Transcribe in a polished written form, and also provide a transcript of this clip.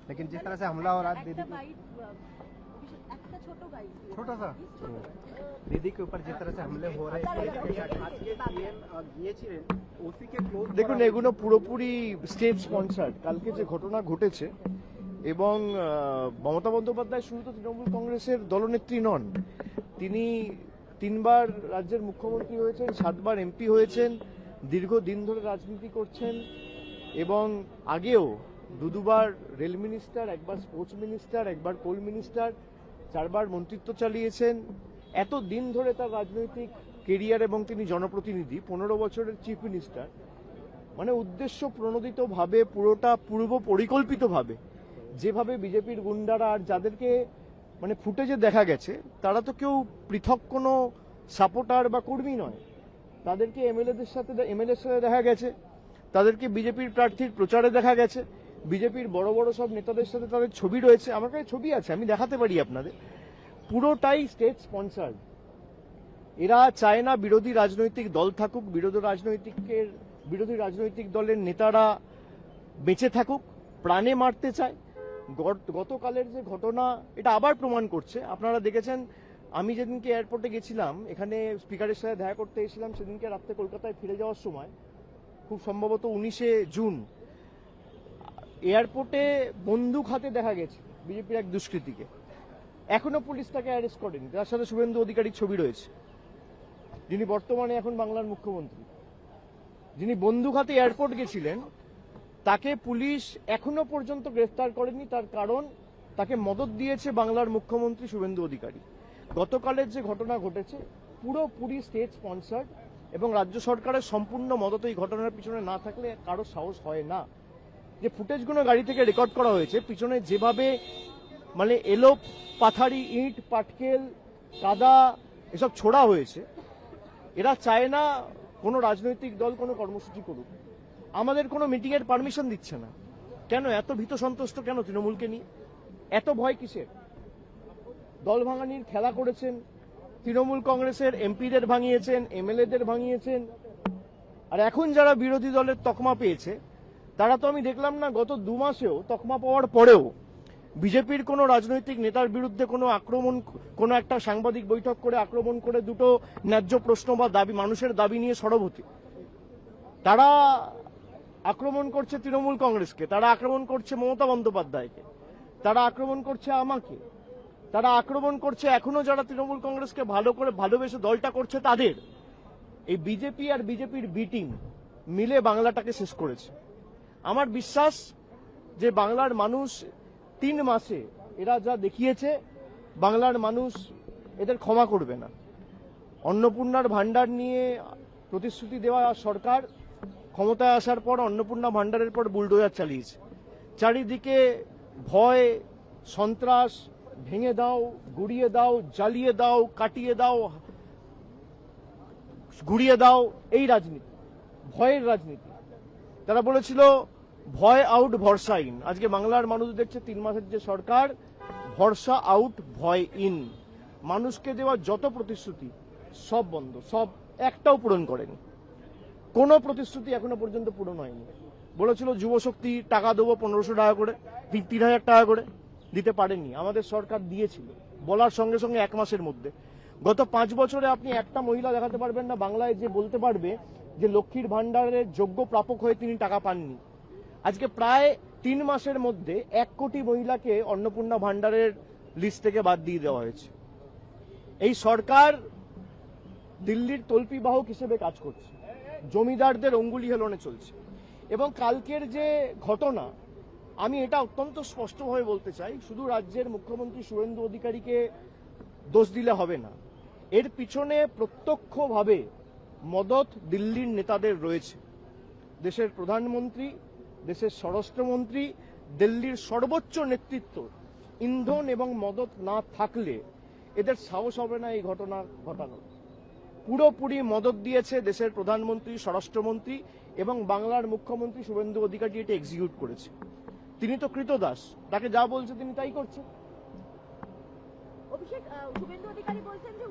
लेकिन जिस तरह से हमला हो रहा है छोटा सा दीदी के ऊपर जिस तरह से हमले हो रहे দেখুন এগুলো পুরোপুরি স্টেট স্পন্সার্ড। কালকে যে ঘটনা ঘটেছে এবং মমতা বন্দ্যোপাধ্যায় শুধু তো তৃণমূল কংগ্রেসের দলনেত্রী নন, তিনি 3 বার রাজ্যের মুখ্যমন্ত্রী হয়েছেন, 7 বার এমপি হয়েছেন, দীর্ঘদিন ধরে রাজনীতি করছেন এবং আগেও দুবার রেল মিনিস্টার, একবার স্পোর্টস মিনিস্টার, একবার কোল মিনিস্টার, 4 বার মন্ত্রিত্ব চালিয়েছেন। এত দিন ধরে তার রাজনৈতিক কেরিয়ার এবং তিনি জনপ্রতিনিধি, 15 বছরের চিফ মিনিস্টার, মানে উদ্দেশ্য প্রণোদিতভাবে পুরোটা পূর্ব পরিকল্পিতভাবে যেভাবে বিজেপির গুন্ডারা আর যাদেরকে মানে ফুটেজে দেখা গেছে তারা তো কেউ পৃথক কোনো সাপোর্টার বা কর্মী নয়, তাদেরকে এমএলএর সাথে দেখা গেছে, তাদেরকে বিজেপির প্রার্থীর প্রচারে দেখা গেছে, বিজেপির বড় বড় সব নেতাদের সাথে তাদের ছবি রয়েছে, আমার কাছে ছবি আছে, আমি দেখাতে পারি আপনাদের। পুরোটাই স্টেট স্পন্সার্ড। এরা চায় না বিরোধী রাজনৈতিক দল থাকুক, বিরোধী রাজনৈতিক দলের নেতারা বেঁচে থাকুক, প্রাণে মারতে চায়। গতকালের যে ঘটনা এটা আবার প্রমাণ করছে। আপনারা দেখেছেন, আমি যেদিনকে এয়ারপোর্টে গেছিলাম, এখানে স্পিকারের সাথে দেখা করতে এসেছিলাম, সেদিনকে রাত্রে কলকাতায় ফিরে যাওয়ার সময়, খুব সম্ভবত 19শে জুন, এয়ারপোর্টে বন্দুক হাতে দেখা গেছে বিজেপির এক দুষ্কৃতীকে। এখনো পুলিশ তাকে অ্যারেস্ট করেনি। তার সাথে শুভেন্দু অধিকারীর ছবি রয়েছে, যিনি বর্তমানে এখন বাংলার মুখ্যমন্ত্রী। যিনি বন্দুক হাতে এয়ারপোর্ট গেছিলেন তাকে পুলিশ এখনো পর্যন্ত গ্রেফতার করেনি, তার কারণ তাকে মদত দিয়েছে বাংলার মুখ্যমন্ত্রী শুভেন্দু অধিকারী। গতকালের যে ঘটনা ঘটেছে পুরোপুরি স্টেট স্পন্সার্ড এবং রাজ্য সরকারের সম্পূর্ণ মদত এই ঘটনার পিছনে না থাকলে কারো সাহস হয় না। যে ফুটেজগুলো গাড়ি থেকে রেকর্ড করা হয়েছে, পিছনে যেভাবে মানে এলো পাথারি, ইট, পাটকেল, কাদা এসব ছোড়া হয়েছে, এরা চায় না কোনো রাজনৈতিক দল কোনো কর্মসূচি করুক। আমাদের কোনো মিটিং এর পারমিশন দিচ্ছে না কেন? এত ভীত সন্তুষ্ট কেন তৃণমূলকে নিয়ে? এত ভয় কিসের? দল ভাঙানির খেলা করেছেন, তৃণমূল কংগ্রেসের এমপিদের ভাঙিয়েছেন, এমএলএদের ভাঙিয়েছেন, আর এখন যারা বিরোধী দলের তকমা পেয়েছে তারা তো আমি দেখলাম না গত 2 মাসেও তকমা পাওয়ার পরেও বিজেপির কোনো রাজনৈতিক নেতার বিরুদ্ধে কোনো আক্রমণ, কোনো একটা সাংবাদিক বৈঠক করে আক্রমণ করে দুটো ন্যায্য প্রশ্ন বা দাবি, মানুষের দাবি নিয়ে সরব হতে। তারা আক্রমণ করছে তৃণমূল কংগ্রেসকে, তারা আক্রমণ করছে মমতা বন্দ্যোপাধ্যায়কে, তারা আক্রমণ করছে আমাকে, তারা আক্রমণ করছে এখনো যারা তৃণমূল কংগ্রেসকে ভালো করে ভালোবেসে দলটা করছে তাদের। এই বিজেপি আর বিজেপির বি টিম মিলে বাংলাটাকে শেষ করেছে। আমার বিশ্বাস যে বাংলার মানুষ 3 মাসে এরা যা দেখিয়েছে, বাংলার মানুষ এদের ক্ষমা করবে না। অন্নপূর্ণার ভান্ডার নিয়ে প্রতিশ্রুতি দেওয়া সরকার ক্ষমতায় আসার পর অন্নপূর্ণা ভান্ডারের পর বুলডোজার চালিয়েছে। চারিদিকে ভয়, সন্ত্রাস, ভেঙে দাও, গুড়িয়ে দাও, জ্বালিয়ে দাও, কাটিয়ে দাও, ঘুরিয়ে দাও, এই রাজনীতি, ভয়ের রাজনীতি। তারা বলেছিল ভয় আউট ভরসা ইন। আজকে বাংলার মানুষ দেখছে 3 মাসের যে সরকার, ভরসা আউট ভয় ইন। মানুষকে দেওয়া যত প্রতিশ্রুতি সব বন্ধ, সব একটাও পূরণ করেনি। কোনো প্রতিশ্রুতি এখনো পর্যন্ত পূরণ হয়নি। বলেছিল যুবশক্তি টাকা দেবো 1500 টাকা করে, 3000 টাকা করে, দিতে পারেননি। আমাদের সরকার দিয়েছিল বলার সঙ্গে সঙ্গে 1 মাসের মধ্যে। গত 5 বছরে আপনি একটা মহিলা দেখাতে পারবেন না বাংলায় যে বলতে পারবে যে লক্ষ্মীর ভান্ডারের যোগ্য প্রাপক হয়ে তিনি টাকা পাননি। আজকে প্রায় 3 মাসের মধ্যে 1 কোটি মহিলাকে অন্নপূর্ণা ভান্ডারের লিস্ট থেকে বাদ দিয়ে দেওয়া হয়েছে। এই সরকার দিল্লির তল্পি বাহক হিসেবে কাজ করছে, জমিদারদের অঙ্গুলি হেলনে চলছে। এবং কালকের যে ঘটনা, আমি এটা অত্যন্ত স্পষ্টভাবে বলতে চাই, শুধু রাজ্যের মুখ্যমন্ত্রী শুভেন্দু অধিকারীকে দোষ দিলে হবে না। এর পিছনে প্রত্যক্ষভাবে মদত দিল্লির নেতাদের রয়েছে। দেশের প্রধানমন্ত্রী, দেশের স্বরাষ্ট্রমন্ত্রী, দিল্লির সর্বোচ্চ নেতৃত্ব ইন্ধন এবং মদত না থাকলে এদের সাহস হবে না এই ঘটনা ঘটানোর। পুরোপুরি মদত দিয়েছে দেশের প্রধানমন্ত্রী, স্বরাষ্ট্রমন্ত্রী এবং বাংলার মুখ্যমন্ত্রী শুভেন্দু অধিকারী এটা এক্সিকিউট করেছে। তিনি তো কৃতদাস, তাকে যা বলছে তিনি তাই করছে। অভিষেক, শুভেন্দু অধিকারী বলছেন যে